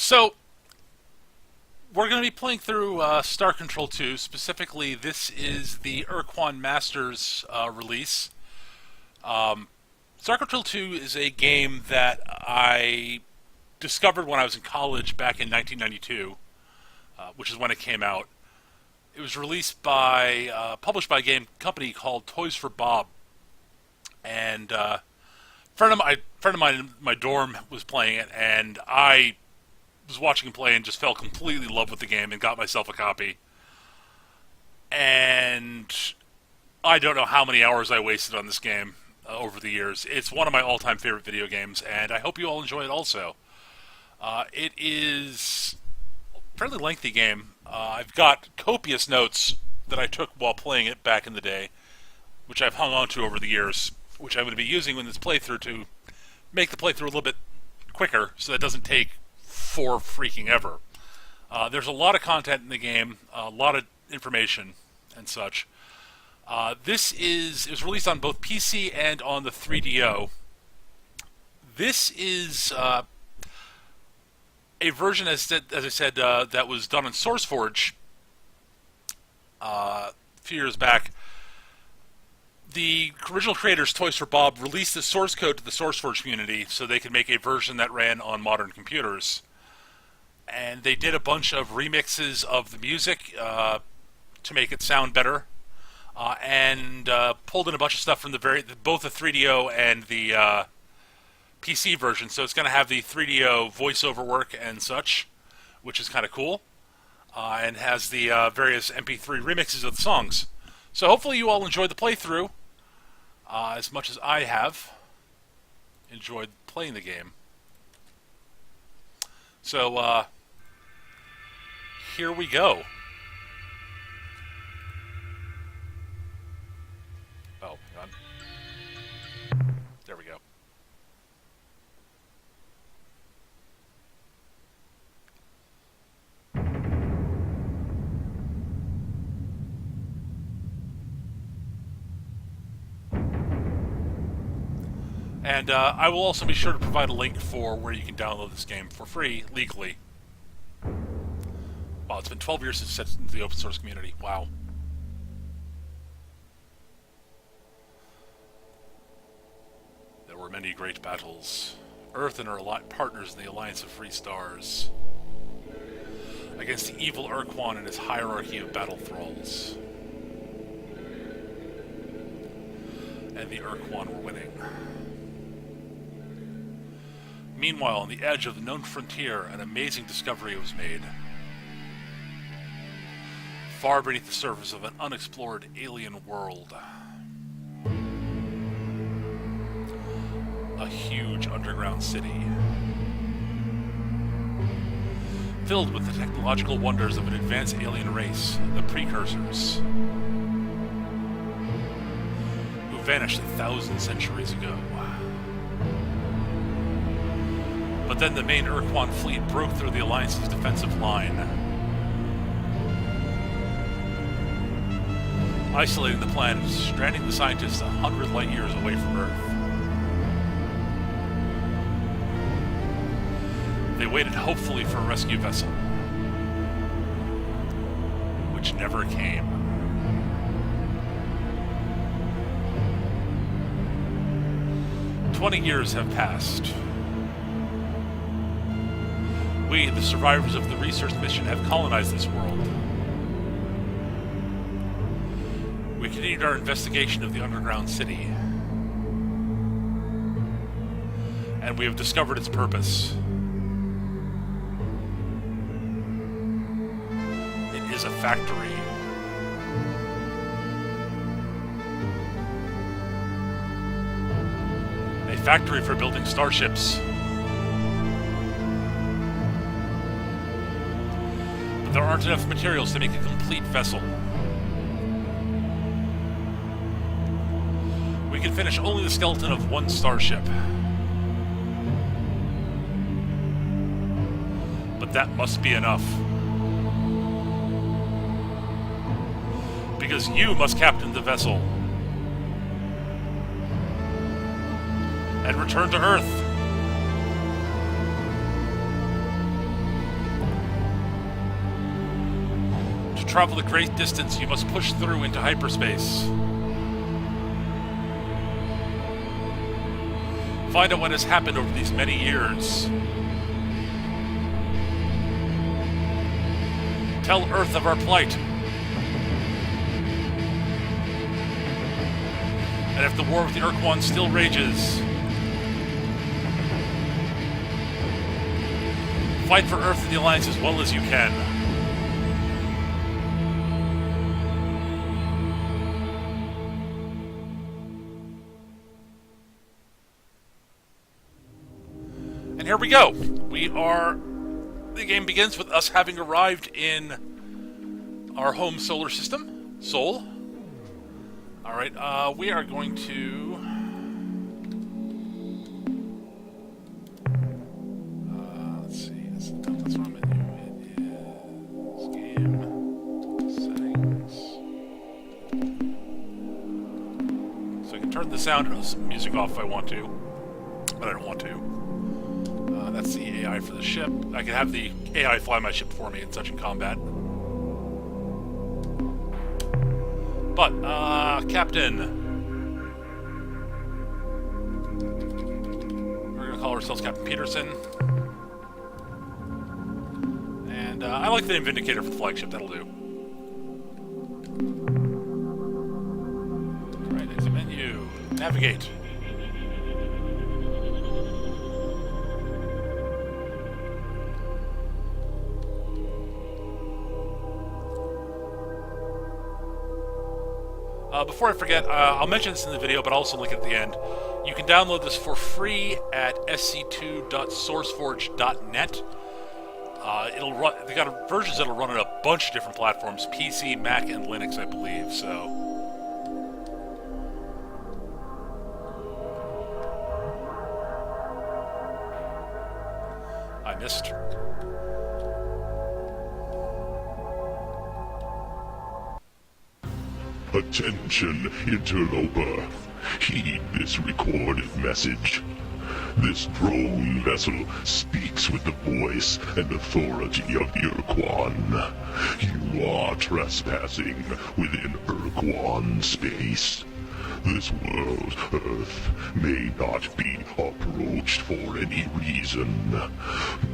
So, we're going to be playing through Star Control 2. Specifically, this is the Quan Masters release. Star Control 2 is a game that I discovered when I was in college back in 1992, which is when it came out. It was published by a game company called Toys for Bob, and friend of mine in my dorm was playing it, and I was watching him play and just fell completely in love with the game and got myself a copy. And I don't know how many hours I wasted on this game over the years. It's one of my all-time favorite video games, and I hope you all enjoy it also. It is a fairly lengthy game. I've got copious notes that I took while playing it back in the day, which I've hung on to over the years, which I'm going to be using in this playthrough to make the playthrough a little bit quicker so that it doesn't take for freaking ever. There's a lot of content in the game, a lot of information and such. It was released on both PC and on the 3DO. This is a version, as I said, that was done on SourceForge a few years back. The original creators, Toys for Bob, released the source code to the SourceForge community so they could make a version that ran on modern computers. And they did a bunch of remixes of the music to make it sound better, and pulled in a bunch of stuff from both the 3DO and the PC version. So it's going to have the 3DO voiceover work and such, which is kind of cool, and has the various MP3 remixes of the songs. So hopefully you all enjoyed the playthrough as much as I have enjoyed playing the game. So, here we go. Oh, hang on. There we go. And I will also be sure to provide a link for where you can download this game for free, legally. Wow, it's been 12 years since it's into the open source community. Wow. There were many great battles. Earth and her partners in the Alliance of Free Stars, against the evil Quan and his hierarchy of battle thralls. And the Quan were winning. Meanwhile, on the edge of the known frontier, an amazing discovery was made. Far beneath the surface of an unexplored alien world. A huge underground city. Filled with the technological wonders of an advanced alien race, the Precursors, who vanished 1,000 centuries ago. But then the main Quan fleet broke through the Alliance's defensive line, isolating the planet, stranding the scientists 100 light years away from Earth. They waited hopefully for a rescue vessel, which never came. "20 years have passed. We, the survivors of the research mission, have colonized this world. We continued our investigation of the underground city, and we have discovered its purpose. It is a factory. A factory for building starships. But there aren't enough materials to make a complete vessel. We can finish only the skeleton of one starship. But that must be enough. Because you must captain the vessel and return to Earth. travel a great distance, you must push through into hyperspace. Find out what has happened over these many years. Tell Earth of our plight. And if the war with the Urquan still rages, fight for Earth and the Alliance as well as you can. And here we go. The game begins with us having arrived in our home solar system, Sol. Alright, we are going to... let's see, that's what I'm going to do. It is game settings. So I can turn the sound and music off if I want to, but I don't want to. That's the AI for the ship. I can have the AI fly my ship for me and such in combat. But, Captain. We're going to call ourselves Captain Peterson. And I like the name Vindicator for the flagship. That'll do. Alright, exit menu. Navigate. Before I forget, I'll mention this in the video, but I'll also link it at the end. You can download this for free at sc2.sourceforge.net. It'll run. They got versions that'll run on a bunch of different platforms: PC, Mac, and Linux, I believe. So, I missed. Attention, interloper. Heed this recorded message. This drone vessel speaks with the voice and authority of Urquan. You are trespassing within Urquan space. This world, Earth, may not be approached for any reason,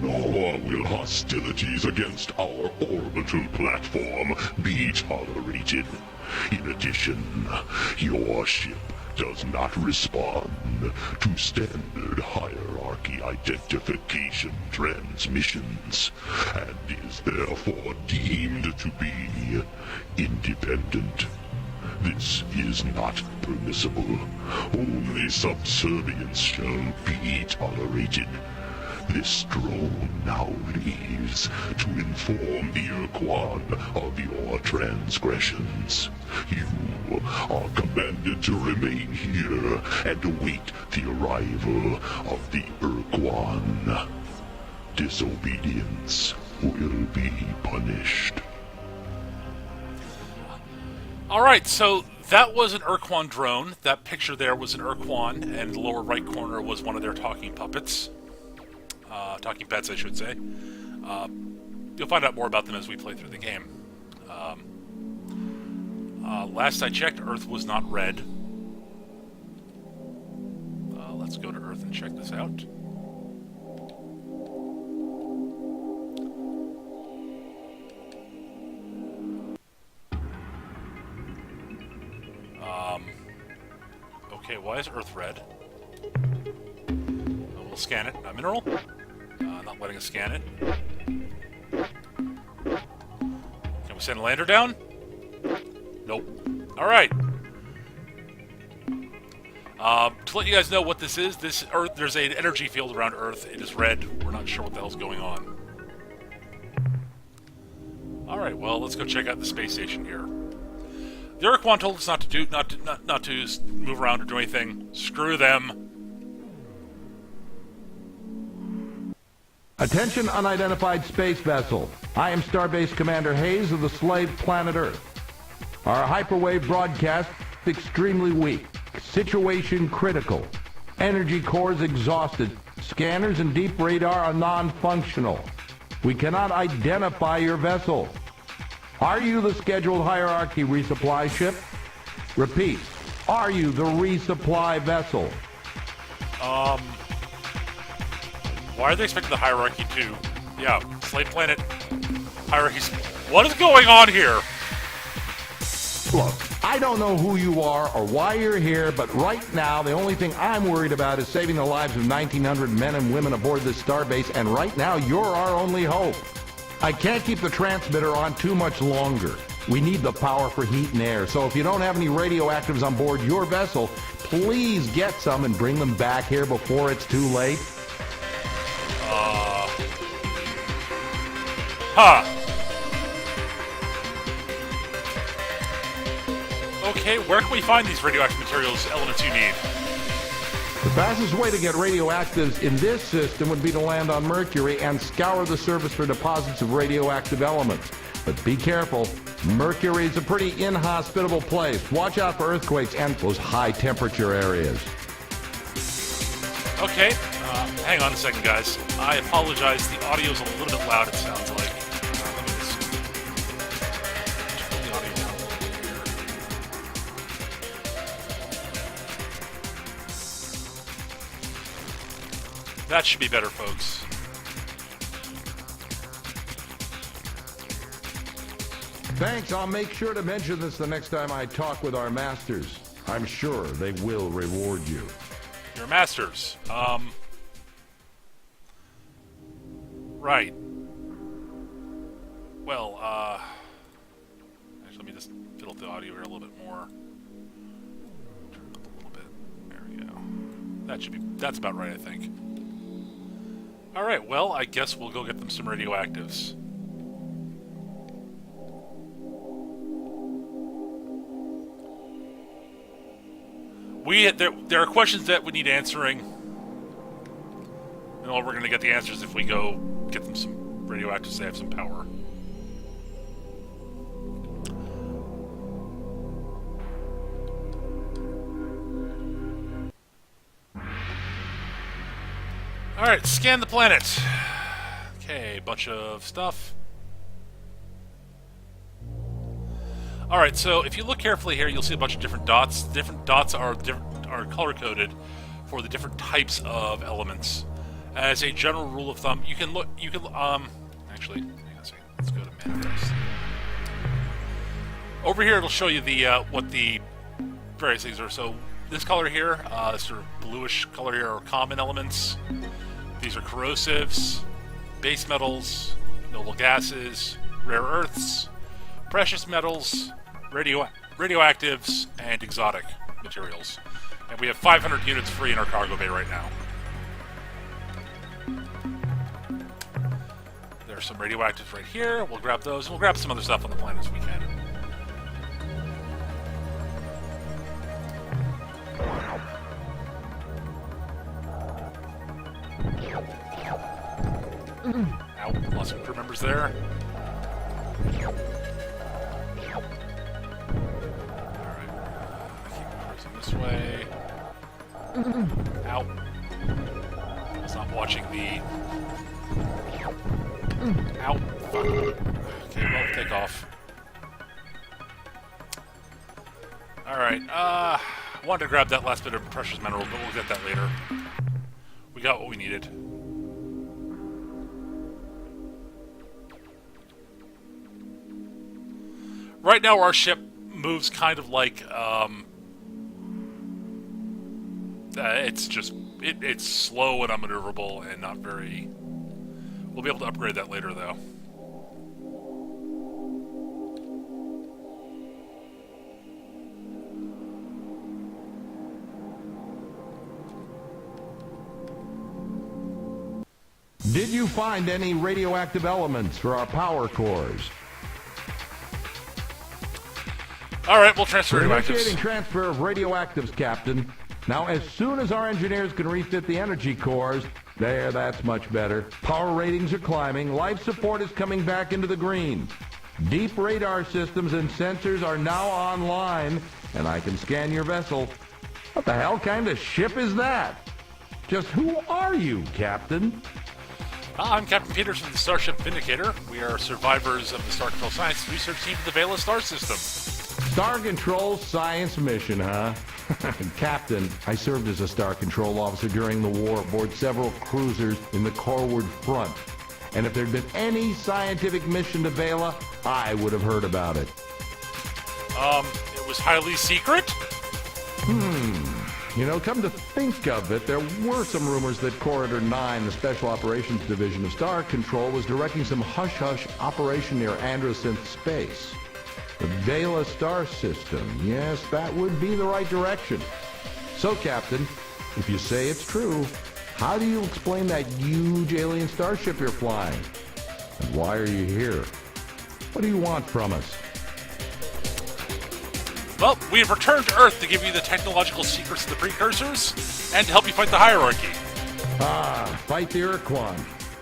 nor will hostilities against our orbital platform be tolerated. In addition, your ship does not respond to standard hierarchy identification transmissions, and is therefore deemed to be independent. This is not permissible. Only subservience shall be tolerated. This drone now leaves to inform the Urquan of your transgressions. You are commanded to remain here and await the arrival of the Urquan. Disobedience will be punished. Alright, so that was an Urquan drone. That picture there was an Urquan, and in the lower right corner was one of their talking puppets. Talking pets, I should say. You'll find out more about them as we play through the game. Last I checked, Earth was not red. Let's go to Earth and check this out. Okay, why is Earth red? We'll scan it. Mineral? Not letting us scan it. Can we send a lander down? Nope. Alright. To let you guys know what this is, there's an energy field around Earth. It is red. We're not sure what the hell's going on. Alright, well, let's go check out the space station here. The Urquan told us not to move around or do anything. Screw them. Attention, unidentified space vessel. I am Starbase Commander Hayes of the slave planet Earth. Our hyperwave broadcast is extremely weak. Situation critical. Energy cores exhausted. Scanners and deep radar are non-functional. We cannot identify your vessel. Are you the scheduled hierarchy resupply ship? Repeat, are you the resupply vessel? Why are they expecting the hierarchy to... Yeah, Slave Planet hierarchies. What is going on here? Look, I don't know who you are or why you're here, but right now the only thing I'm worried about is saving the lives of 1,900 men and women aboard this starbase, and right now you're our only hope. I can't keep the transmitter on too much longer. We need the power for heat and air, so if you don't have any radioactives on board your vessel, please get some and bring them back here before it's too late. Okay, where can we find these radioactive materials, elements you need? The fastest way to get radioactives in this system would be to land on Mercury and scour the surface for deposits of radioactive elements. But be careful, Mercury's a pretty inhospitable place. Watch out for earthquakes and those high temperature areas. Okay, hang on a second, guys. I apologize, the audio's a little bit loud, it sounds like. Let me just turn the audio down a little bit here. That should be better, folks. Thanks, I'll make sure to mention this the next time I talk with our masters. I'm sure they will reward you. Your masters. Right. Well, actually, let me just fiddle with the audio here a little bit more. Turn it up a little bit. There we go. That's about right, I think. Alright, well, I guess we'll go get them some radioactives. There are questions that we need answering. And we're going to get the answers if we go get them some radioactives so they have some power. Alright, scan the planet. Okay, bunch of stuff. Alright, so if you look carefully here, you'll see a bunch of different dots. Different dots are color-coded for the different types of elements. As a general rule of thumb, actually, hang on a second, let's go to manifest. Over here, it'll show you what the various things are. So, this color here, this sort of bluish color here, are common elements. These are corrosives, base metals, noble gases, rare earths, precious metals, radioactives, and exotic materials. And we have 500 units free in our cargo bay right now. There's some radioactives right here. We'll grab those, and we'll grab some other stuff on the planet as we can. Ow, lost some crew members there. This way. Ow. I was not watching the... Ow. Fuck. Okay, well, take off. Alright, wanted to grab that last bit of precious minerals, but we'll get that later. We got what we needed. Right now, our ship moves kind of like, it's slow and unmaneuverable and not very... We'll be able to upgrade that later, though. Did you find any radioactive elements for our power cores? Alright, we'll transfer Initiating radioactives. transfer of radioactives, Captain. Now, as soon as our engineers can refit the energy cores, that's much better. Power ratings are climbing. Life support is coming back into the green. Deep radar systems and sensors are now online, and I can scan your vessel. What the hell kind of ship is that? Just who are you, Captain? I'm Captain Peters from the Starship Vindicator. We are survivors of the Star Control Science Research Team for the Vela Star System. Star Control Science Mission, huh? Captain, I served as a Star Control officer during the war aboard several cruisers in the Corward Front. And if there'd been any scientific mission to Vela, I would have heard about it. It was highly secret? You know, come to think of it, there were some rumors that Corridor 9, the Special Operations Division of Star Control, was directing some hush-hush operation near Androsynth Space. The Vela Star System, yes, that would be the right direction. So, Captain, if you say it's true, how do you explain that huge alien starship you're flying? And why are you here? What do you want from us? Well, we have returned to Earth to give you the technological secrets of the precursors, and to help you fight the hierarchy. Fight the Quan.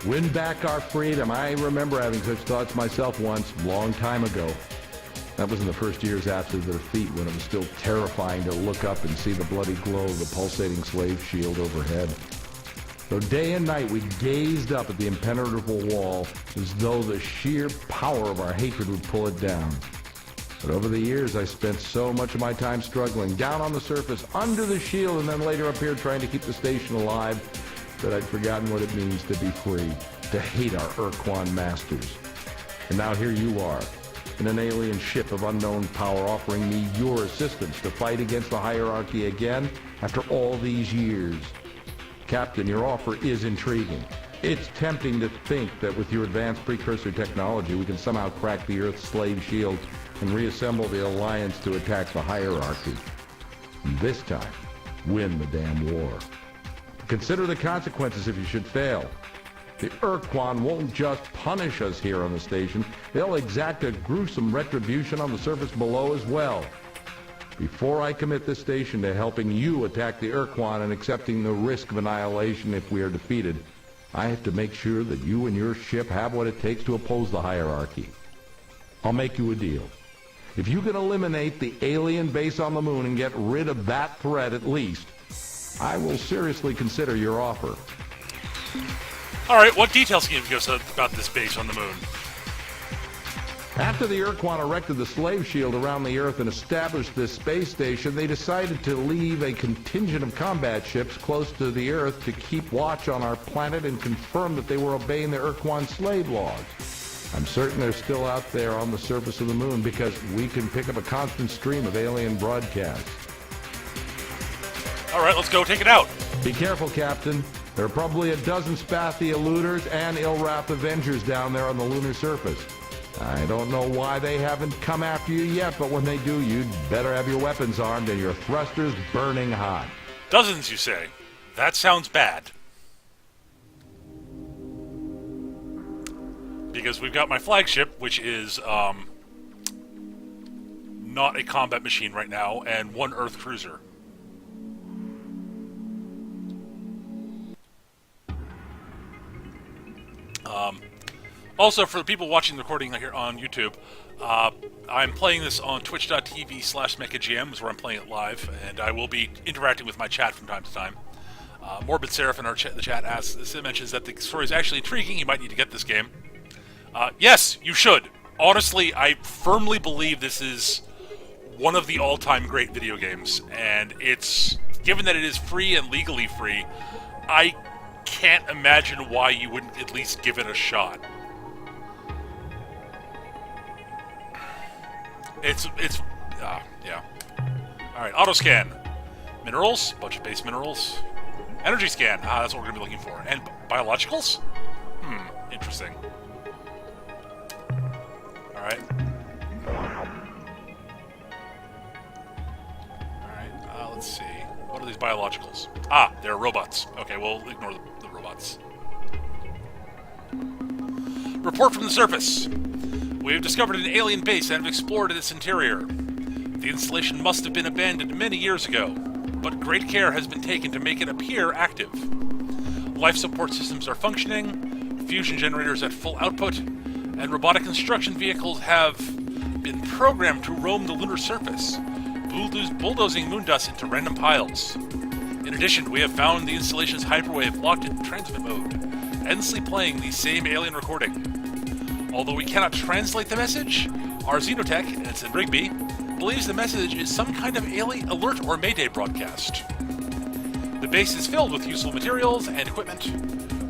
Win back our freedom. I remember having such thoughts myself once, long time ago. That was in the first years after the defeat, when it was still terrifying to look up and see the bloody glow of the pulsating slave shield overhead. So day and night we gazed up at the impenetrable wall as though the sheer power of our hatred would pull it down. But over the years, I spent so much of my time struggling, down on the surface, under the shield, and then later up here trying to keep the station alive, that I'd forgotten what it means to be free, to hate our Quan masters. And now here you are, in an alien ship of unknown power, offering me your assistance to fight against the hierarchy again after all these years. Captain, your offer is intriguing. It's tempting to think that with your advanced precursor technology, we can somehow crack the Earth's slave shield and reassemble the Alliance to attack the hierarchy. And this time, win the damn war. Consider the consequences if you should fail. The Quan won't just punish us here on the station, they'll exact a gruesome retribution on the surface below as well. Before I commit this station to helping you attack the Quan and accepting the risk of annihilation if we are defeated, I have to make sure that you and your ship have what it takes to oppose the hierarchy. I'll make you a deal. If you can eliminate the alien base on the moon and get rid of that threat at least, I will seriously consider your offer. Alright, what details can you give us about this base on the moon? After the Quan erected the slave shield around the Earth and established this space station, they decided to leave a contingent of combat ships close to the Earth to keep watch on our planet and confirm that they were obeying the Quan slave laws. I'm certain they're still out there on the surface of the moon because we can pick up a constant stream of alien broadcasts. Alright, let's go take it out. Be careful, Captain. There are probably a dozen Spathi eluders and Ilrath Avengers down there on the lunar surface. I don't know why they haven't come after you yet, but when they do, you'd better have your weapons armed and your thrusters burning hot. Dozens, you say? That sounds bad. Because we've got my flagship, which is not a combat machine right now, and one Earth cruiser. Also, for the people watching the recording here on YouTube, I'm playing this on twitch.tv/MechaGM, is where I'm playing it live, and I will be interacting with my chat from time to time. Morbid Seraph in the chat mentions that the story is actually intriguing. You might need to get this game. Yes, you should. Honestly, I firmly believe this is one of the all-time great video games, and it's, given that it is free and legally free, I can't imagine why you wouldn't at least give it a shot. Yeah. Alright, auto scan. Minerals, bunch of base minerals. Energy scan, that's what we're going to be looking for. And biologicals? Interesting. Alright. Alright, let's see. What are these biologicals? They're robots. Okay, we'll ignore the robots. Report from the surface. We have discovered an alien base and have explored its interior. The installation must have been abandoned many years ago, but great care has been taken to make it appear active. Life support systems are functioning, fusion generators at full output, and robotic construction vehicles have been programmed to roam the lunar surface, bulldozing moon dust into random piles. In addition, we have found the installation's hyperwave locked in transmit mode, endlessly playing the same alien recording. Although we cannot translate the message, our Xenotech, and it's in Rigby, believes the message is some kind of alien alert or mayday broadcast. The base is filled with useful materials and equipment.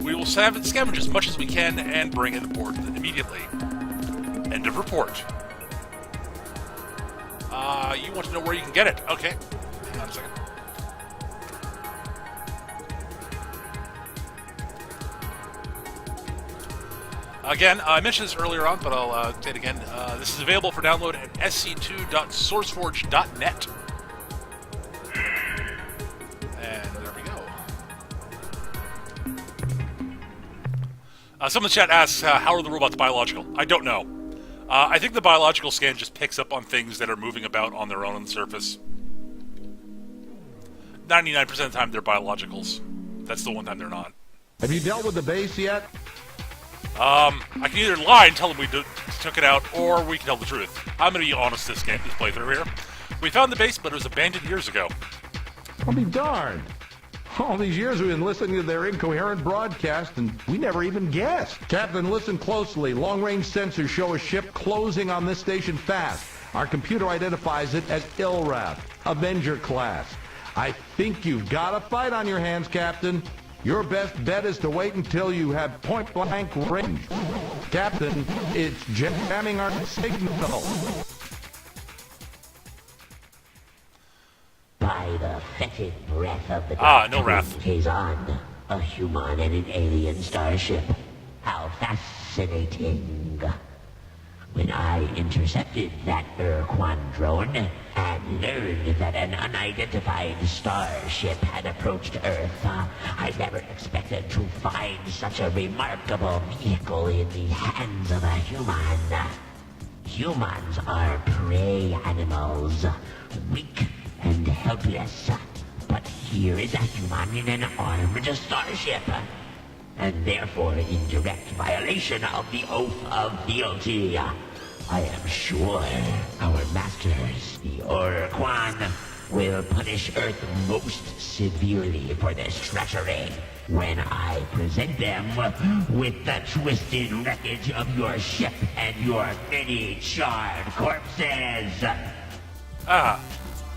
We will scavenge as much as we can and bring it aboard immediately. End of report. You want to know where you can get it? Okay. Hang on a second. Again, I mentioned this earlier on, but I'll say it again. This is available for download at sc2.sourceforge.net. And there we go. Someone in the chat asks, how are the robots biological? I don't know. I think the biological scan just picks up on things that are moving about on their own on the surface. 99% of the time, they're biologicals. That's the one time they're not. Have you dealt with the base yet? I can either lie and tell them we took it out, or we can tell the truth. I'm going to be honest this playthrough here. We found the base, but it was abandoned years ago. I'll be darned. All these years we've been listening to their incoherent broadcast, and we never even guessed. Captain, listen closely. Long-range sensors show a ship closing on this station fast. Our computer identifies it as Ilrath, Avenger class. I think you've got a fight on your hands, Captain. Your best bet is to wait until you have point-blank range. Captain, it's jamming our signal. By the fetid breath of the no wrath. Kazan, a human and an alien starship. How fascinating. When I intercepted that Quan drone and learned that an unidentified starship had approached Earth, I never expected to find such a remarkable vehicle in the hands of a human. Humans are prey animals, weak and helpless. But here is a human in an armed starship, and therefore in direct violation of the oath of fealty. I am sure our masters, the Quan, will punish Earth most severely for this treachery when I present them with the twisted wreckage of your ship and your many charred corpses.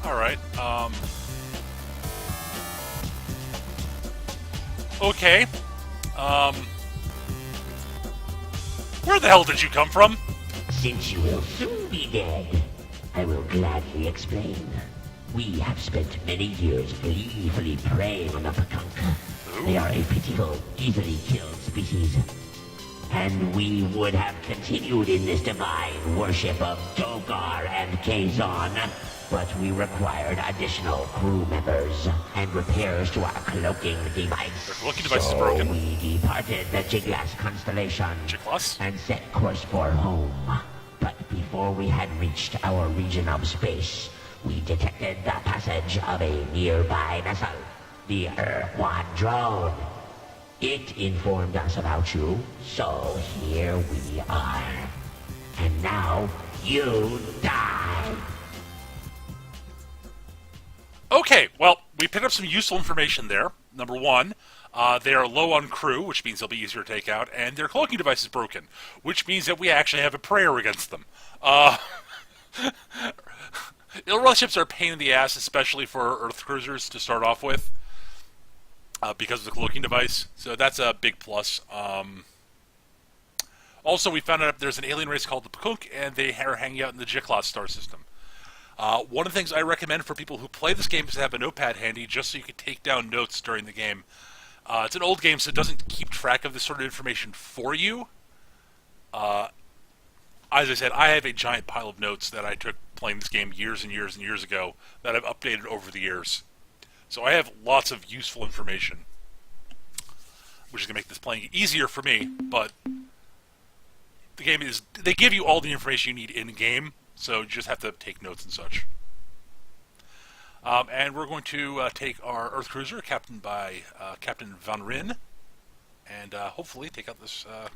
Alright, okay. Where the hell did you come from? Since you will soon be dead, I will gladly explain. We have spent many years gleefully preying on the Pakunk. They are a pitiful, easily killed species. And we would have continued in this divine worship of Dogar and Kazan, but we required additional crew members and repairs to our cloaking device. The cloaking device is broken. We departed the Jiglas constellation Jiglas? and set course for home. But before we had reached our region of space, we detected the passage of a nearby vessel, the Quan drone. It informed us about you, so here we are. And now, you die. Okay, well, we picked up some useful information there. Number one, they are low on crew, which means they'll be easier to take out, and their cloaking device is broken, which means that we actually have a prayer against them. Ilrath ships are a pain in the ass, especially for Earth cruisers to start off with, because of the cloaking device, so that's a big plus. Also, we found out there's an alien race called the Pakunk, and they are hanging out in the Jiklas star system. One of the things I recommend for people who play this game is to have a notepad handy, just so you can take down notes during the game. It's an old game, so it doesn't keep track of this sort of information for you. As I said, I have a giant pile of notes that I took playing this game years and years and years ago that I've updated over the years. So I have lots of useful information, which is going to make this playing easier for me, but the game is... They give you all the information you need in-game, so you just have to take notes and such. And we're going to take our Earth Cruiser, captained by Captain Van Ryn, and hopefully take out this... Alright,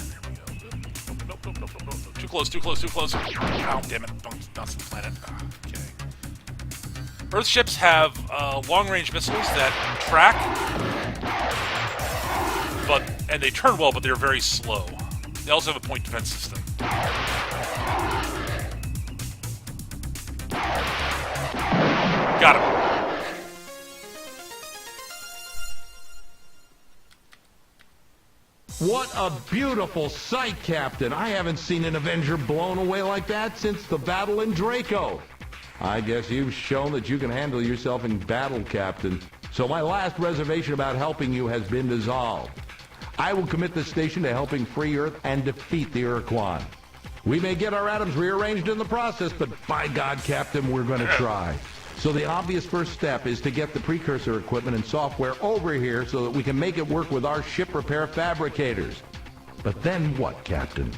here we go. Nope. Too close. Oh, damn it. Don't bounce the planet. Okay. Earth ships have long-range missiles that track, and they turn well, but they're very slow. They also have a point defense system. Got him. What a beautiful sight, Captain. I haven't seen an Avenger blown away like that since the battle in Draco. I guess you've shown that you can handle yourself in battle, Captain. So my last reservation about helping you has been dissolved. I will commit this station to helping free Earth and defeat the Quan. We may get our atoms rearranged in the process, but by God, Captain, we're going to try. So the obvious first step is to get the precursor equipment and software over here so that we can make it work with our ship repair fabricators. But then what, Captain?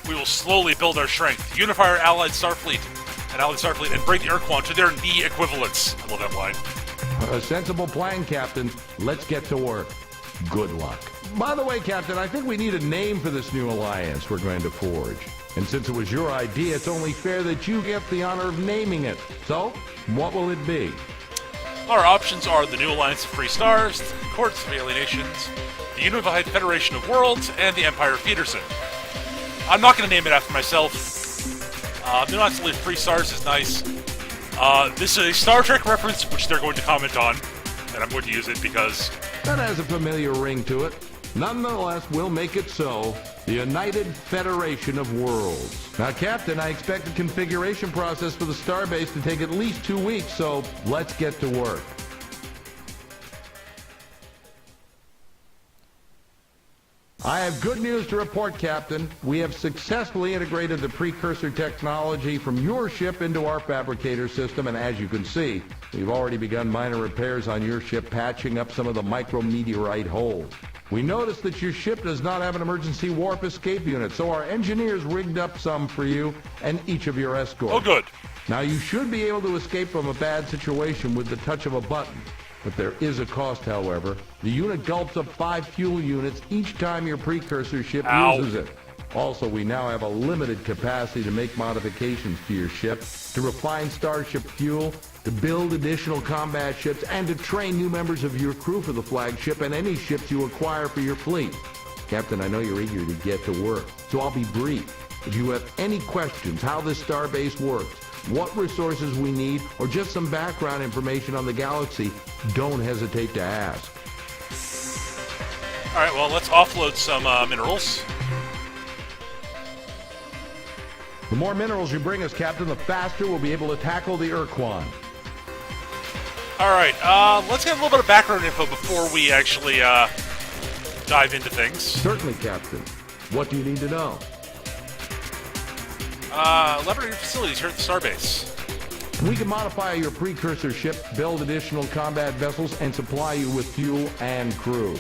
We will slowly build our strength, unify our allied Starfleet and bring the Quan to their knee equivalents. I love that line. A sensible plan, Captain. Let's get to work. Good luck. By the way, Captain, I think we need a name for this new alliance we're going to forge. And since it was your idea, it's only fair that you get the honor of naming it. So, what will it be? Our options are the New Alliance of Free Stars, the Courts of Alienations, the Unified Federation of Worlds, and the Empire of Peterson. I'm not going to name it after myself. New Alliance of Free Stars is nice. This is a Star Trek reference, which they're going to comment on, and I'm going to use it because that has a familiar ring to it. Nonetheless, we'll make it so. The United Federation of Worlds. Now, Captain, I expect the configuration process for the starbase to take at least 2 weeks, so let's get to work. I have good news to report, Captain. We have successfully integrated the precursor technology from your ship into our fabricator system, and as you can see, we've already begun minor repairs on your ship, patching up some of the micrometeorite holes. We noticed that your ship does not have an emergency warp escape unit, so our engineers rigged up some for you and each of your escorts. Oh, good. Now, you should be able to escape from a bad situation with the touch of a button. But there is a cost, however. The unit gulps up 5 fuel units each time your precursor ship uses it. Also, we now have a limited capacity to make modifications to your ship, to refine starship fuel, to build additional combat ships, and to train new members of your crew for the flagship and any ships you acquire for your fleet. Captain, I know you're eager to get to work, so I'll be brief. If you have any questions how this starbase works, what resources we need, or just some background information on the galaxy, don't hesitate to ask. All right, well, let's offload some minerals. The more minerals you bring us, Captain, the faster we'll be able to tackle the Quan. All right, let's get a little bit of background info before we actually dive into things. Certainly, Captain. What do you need to know? Laboratory facilities here at the starbase. We can modify your precursor ship, build additional combat vessels, and supply you with fuel and crew.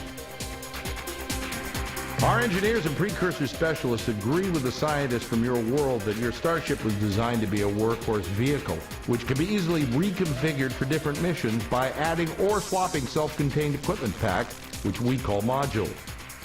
Our engineers and precursor specialists agree with the scientists from your world that your starship was designed to be a workhorse vehicle, which can be easily reconfigured for different missions by adding or swapping self-contained equipment packs, which we call modules.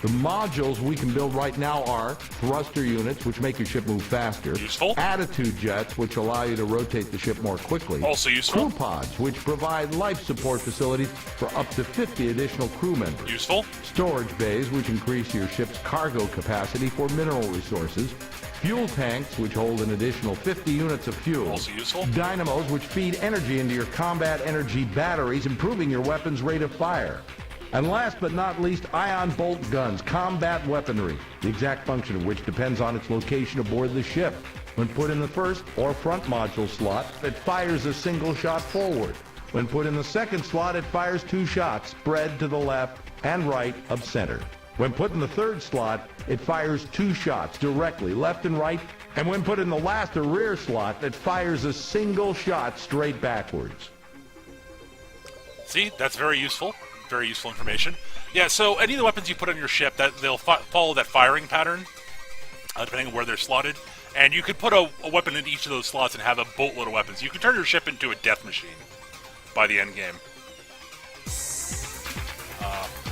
The modules we can build right now are thruster units, which make your ship move faster. Useful. Attitude jets, which allow you to rotate the ship more quickly. Also useful. Crew pods, which provide life support facilities for up to 50 additional crew members. Useful. Storage bays, which increase your ship's cargo capacity for mineral resources. Fuel tanks, which hold an additional 50 units of fuel. Also useful. Dynamos, which feed energy into your combat energy batteries, improving your weapon's rate of fire. And last but not least, ion bolt guns, combat weaponry, the exact function of which depends on its location aboard the ship. When put in the first or front module slot, it fires a single shot forward. When put in the second slot, it fires 2 shots, spread to the left and right of center. When put in the third slot, it fires 2 shots directly, left and right. And when put in the last or rear slot, it fires a single shot straight backwards. See, that's very useful. Very useful information. Yeah, so any of the weapons you put on your ship, that they'll follow that firing pattern, depending on where they're slotted. And you could put a weapon in each of those slots and have a boatload of weapons. You can turn your ship into a death machine by the end game.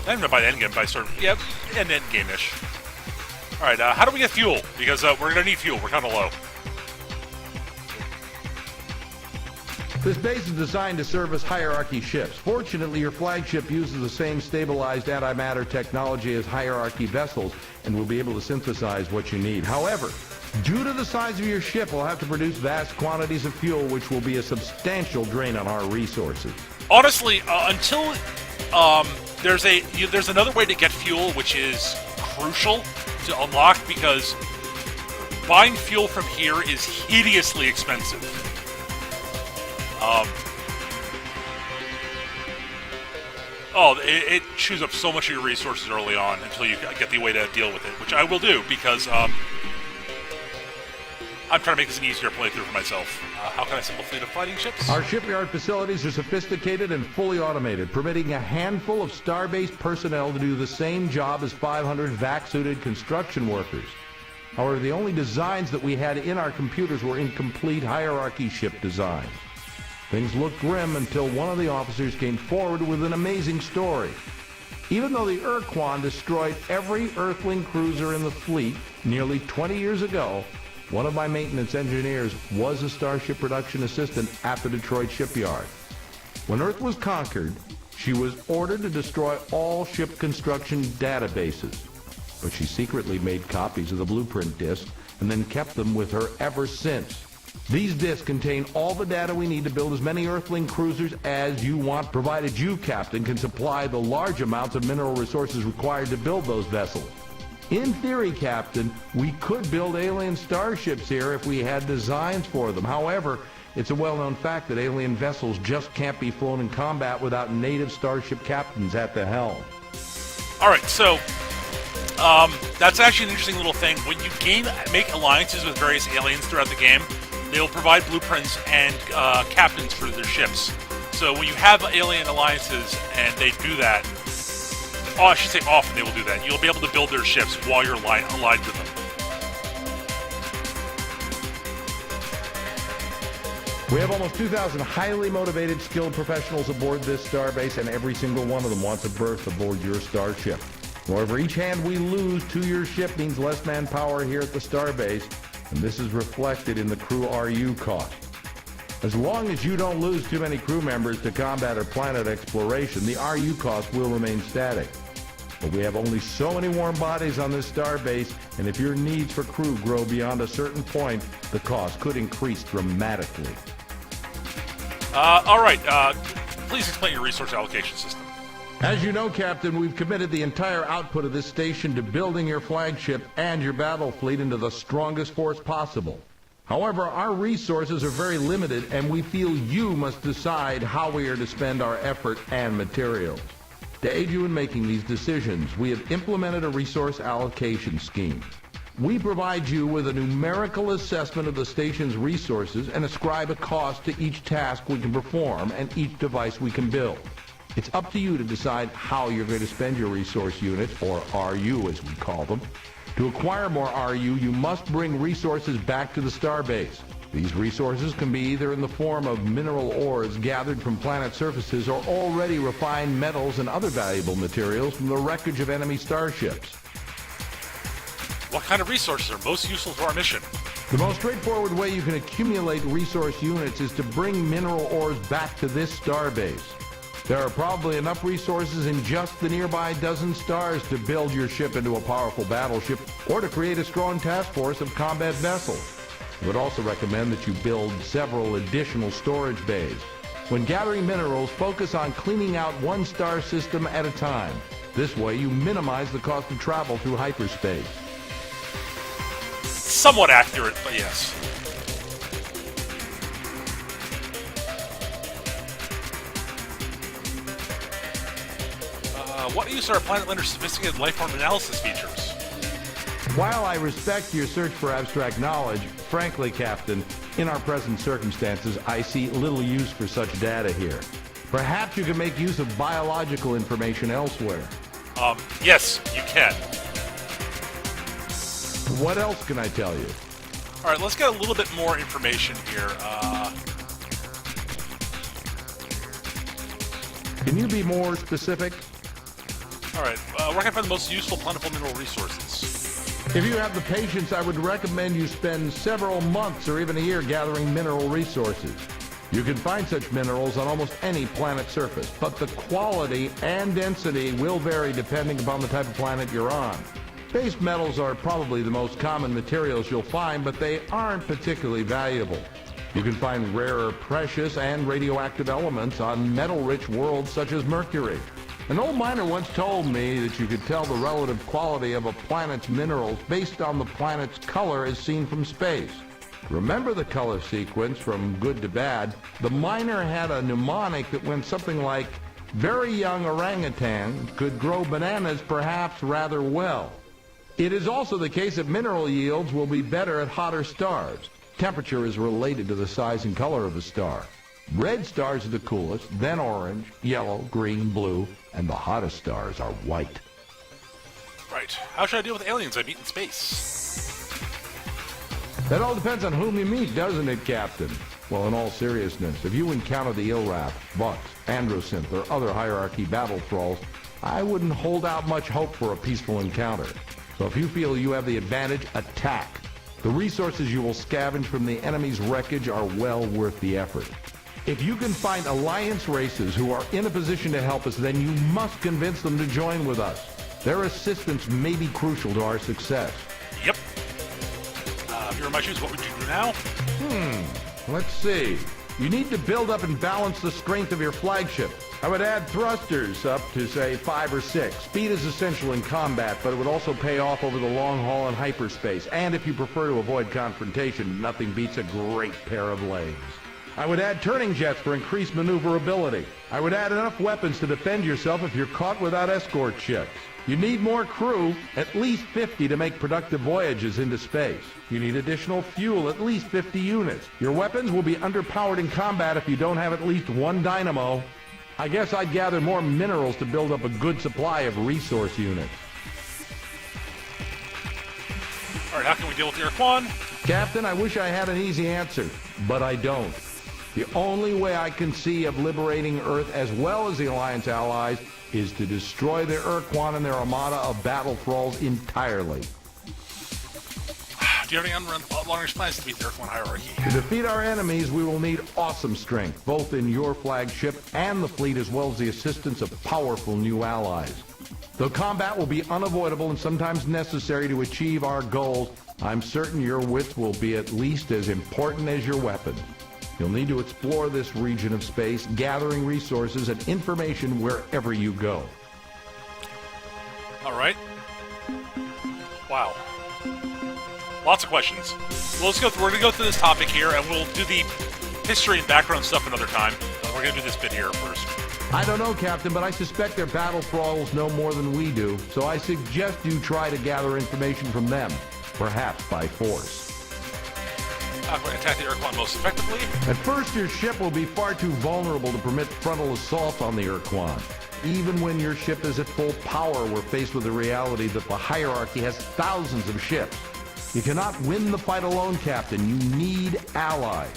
Not even by the end game, by sort of, end game-ish. All right, how do we get fuel? Because we're going to need fuel. We're kind of low. This base is designed to service hierarchy ships. Fortunately, your flagship uses the same stabilized antimatter technology as hierarchy vessels and will be able to synthesize what you need. However, due to the size of your ship, we'll have to produce vast quantities of fuel, which will be a substantial drain on our resources. Honestly, until there's another way to get fuel, which is crucial to unlock, because buying fuel from here is hideously expensive. It chews up so much of your resources early on until you get the way to deal with it, which I will do because I'm trying to make this an easier playthrough for myself. How can I assemble a fleet of fighting ships? Our shipyard facilities are sophisticated and fully automated, permitting a handful of Starbase personnel to do the same job as 500 vac-suited construction workers. However, the only designs that we had in our computers were incomplete hierarchy ship designs. Things looked grim until one of the officers came forward with an amazing story. Even though the Quan destroyed every Earthling cruiser in the fleet nearly 20 years ago, one of my maintenance engineers was a Starship production assistant at the Detroit shipyard. When Earth was conquered, she was ordered to destroy all ship construction databases. But she secretly made copies of the blueprint discs and then kept them with her ever since. These discs contain all the data we need to build as many Earthling cruisers as you want, provided you, Captain, can supply the large amounts of mineral resources required to build those vessels. In theory, Captain, we could build alien starships here if we had designs for them. However, it's a well-known fact that alien vessels just can't be flown in combat without native starship captains at the helm. All right, so that's actually an interesting little thing. When you make alliances with various aliens throughout the game, they will provide blueprints and captains for their ships. So when you have alien alliances and they do that, I should say often they will do that, you'll be able to build their ships while you're aligned with them. We have almost 2,000 highly motivated, skilled professionals aboard this starbase, and every single one of them wants a berth aboard your starship. However, each hand we lose to your ship means less manpower here at the starbase, and this is reflected in the crew RU cost. As long as you don't lose too many crew members to combat or planet exploration, the RU cost will remain static. But we have only so many warm bodies on this starbase, and if your needs for crew grow beyond a certain point, the cost could increase dramatically. All right, please explain your resource allocation system. As you know, Captain, we've committed the entire output of this station to building your flagship and your battle fleet into the strongest force possible. However, our resources are very limited, and we feel you must decide how we are to spend our effort and materials. To aid you in making these decisions, we have implemented a resource allocation scheme. We provide you with a numerical assessment of the station's resources and ascribe a cost to each task we can perform and each device we can build. It's up to you to decide how you're going to spend your resource units, or RU as we call them. To acquire more RU, you must bring resources back to the starbase. These resources can be either in the form of mineral ores gathered from planet surfaces or already refined metals and other valuable materials from the wreckage of enemy starships. What kind of resources are most useful to our mission? The most straightforward way you can accumulate resource units is to bring mineral ores back to this starbase. There are probably enough resources in just the nearby dozen stars to build your ship into a powerful battleship or to create a strong task force of combat vessels. I would also recommend that you build several additional storage bays. When gathering minerals, focus on cleaning out one star system at a time. This way you minimize the cost of travel through hyperspace. Somewhat accurate, but yes. What use are Planet Lander's sophisticated lifeform analysis features? While I respect your search for abstract knowledge, frankly, Captain, in our present circumstances, I see little use for such data here. Perhaps you can make use of biological information elsewhere. Yes, you can. What else can I tell you? All right, let's get a little bit more information here. Can you be more specific? All right, where can I find the most useful plentiful mineral resources? If you have the patience, I would recommend you spend several months or even a year gathering mineral resources. You can find such minerals on almost any planet's surface, but the quality and density will vary depending upon the type of planet you're on. Base metals are probably the most common materials you'll find, but they aren't particularly valuable. You can find rarer precious and radioactive elements on metal-rich worlds such as Mercury. An old miner once told me that you could tell the relative quality of a planet's minerals based on the planet's color as seen from space. Remember the color sequence from good to bad? The miner had a mnemonic that went something like, very young orangutan could grow bananas perhaps rather well. It is also the case that mineral yields will be better at hotter stars. Temperature is related to the size and color of a star. Red stars are the coolest, then orange, yellow, green, blue, and the hottest stars are white. Right. How should I deal with aliens I meet in space? That all depends on whom you meet, doesn't it, Captain? Well, in all seriousness, if you encounter the Ilrath, Vux, Androsynth, or other hierarchy battle thralls, I wouldn't hold out much hope for a peaceful encounter. So if you feel you have the advantage, attack. The resources you will scavenge from the enemy's wreckage are well worth the effort. If you can find Alliance races who are in a position to help us, then you must convince them to join with us. Their assistance may be crucial to our success. Yep. If you were in my shoes, what would you do now? Let's see. You need to build up and balance the strength of your flagship. I would add thrusters up to, say, 5 or 6. Speed is essential in combat, but it would also pay off over the long haul in hyperspace. And if you prefer to avoid confrontation, nothing beats a great pair of legs. I would add turning jets for increased maneuverability. I would add enough weapons to defend yourself if you're caught without escort ships. You need more crew, at least 50 to make productive voyages into space. You need additional fuel, at least 50 units. Your weapons will be underpowered in combat if you don't have at least one dynamo. I guess I'd gather more minerals to build up a good supply of resource units. Alright, how can we deal with the Quan? Captain, I wish I had an easy answer, but I don't. The only way I can see of liberating Earth as well as the Alliance allies is to destroy the Quan and their armada of battle thralls entirely. Do you have any long-range plans to beat the Quan hierarchy? To defeat our enemies, we will need awesome strength, both in your flagship and the fleet, as well as the assistance of powerful new allies. Though combat will be unavoidable and sometimes necessary to achieve our goals, I'm certain your wits will be at least as important as your weapons. You'll need to explore this region of space, gathering resources and information wherever you go. All right. Wow. Lots of questions. Well, we're going to go through this topic here, and we'll do the history and background stuff another time. We're going to do this bit here first. I don't know, Captain, but I suspect their battle thralls know more than we do, so I suggest you try to gather information from them, perhaps by force. How can we attack the Quan most effectively? At first, your ship will be far too vulnerable to permit frontal assault on the Quan. Even when your ship is at full power, we're faced with the reality that the hierarchy has thousands of ships. You cannot win the fight alone, Captain. You need allies.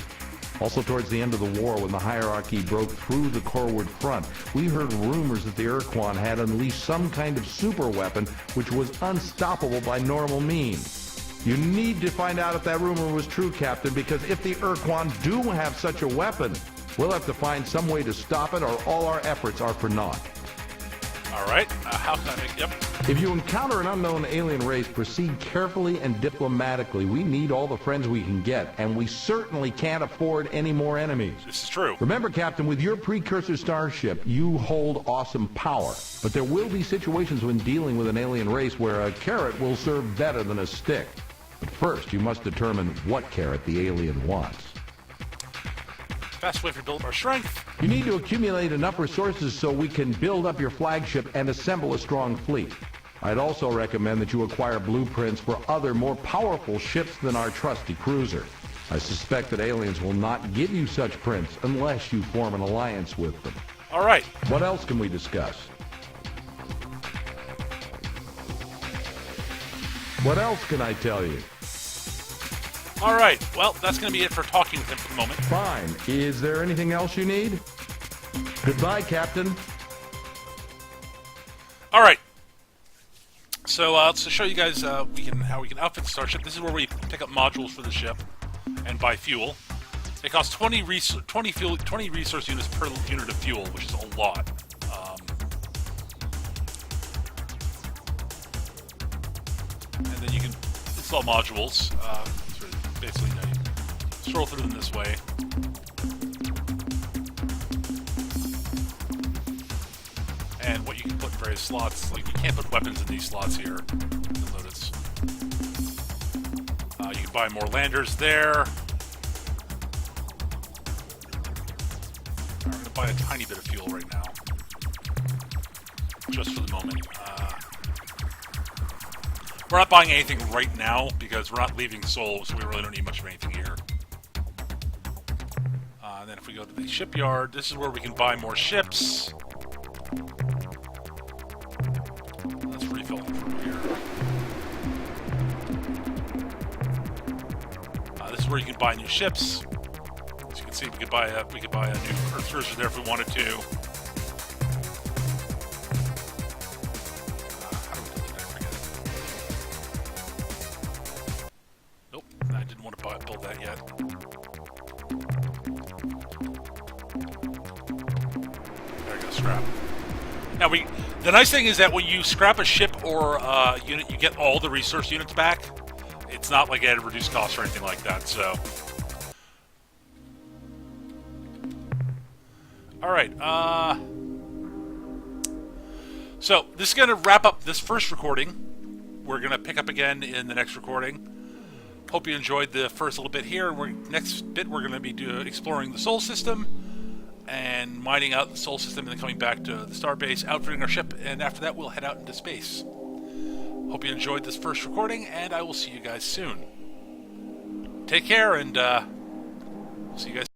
Also, towards the end of the war, when the hierarchy broke through the Corward front, we heard rumors that the Quan had unleashed some kind of super weapon which was unstoppable by normal means. You need to find out if that rumor was true, Captain, because if the Quan do have such a weapon, we'll have to find some way to stop it, or all our efforts are for naught. All right. How can I make... Yep. If you encounter an unknown alien race, proceed carefully and diplomatically. We need all the friends we can get, and we certainly can't afford any more enemies. This is true. Remember, Captain, with your precursor starship, you hold awesome power. But there will be situations when dealing with an alien race where a carrot will serve better than a stick. But first, you must determine what carrot the alien wants. Fast way for build our strength. You need to accumulate enough resources so we can build up your flagship and assemble a strong fleet. I'd also recommend that you acquire blueprints for other more powerful ships than our trusty cruiser. I suspect that aliens will not give you such prints unless you form an alliance with them. All right. What else can we discuss? What else can I tell you? All right. Well, that's going to be it for talking with him for the moment. Fine. Is there anything else you need? Goodbye, Captain. All right. So to show you guys how we can outfit the starship, this is where we pick up modules for the ship and buy fuel. It costs 20 resource units per unit of fuel, which is a lot. And then you can install modules. So basically, you scroll through them this way. And what you can put in various slots, like you can't put weapons in these slots here, you'll notice. You can buy more landers there. I'm going to buy a tiny bit of fuel right now, just for the moment. We're not buying anything right now because we're not leaving Seoul, so we really don't need much of anything here. And then if we go to the shipyard, this is where we can buy more ships. Let's refill them from here. This is where you can buy new ships. As you can see, we could buy a new Earth cruiser there if we wanted to. How do we do that? I forget it. Nope, I didn't want to build that yet. There you go, scrap. Now the nice thing is that when you scrap a ship or unit, you get all the resource units back. It's not like at a reduced cost or anything like that. So, all right. So this is going to wrap up this first recording. We're going to pick up again in the next recording. Hope you enjoyed the first little bit here. Next bit, we're going to be exploring the Sol system and mining out the Sol system and then coming back to the starbase, outfitting our ship, and after that we'll head out into space. Hope you enjoyed this first recording, and I will see you guys soon. Take care, and see you guys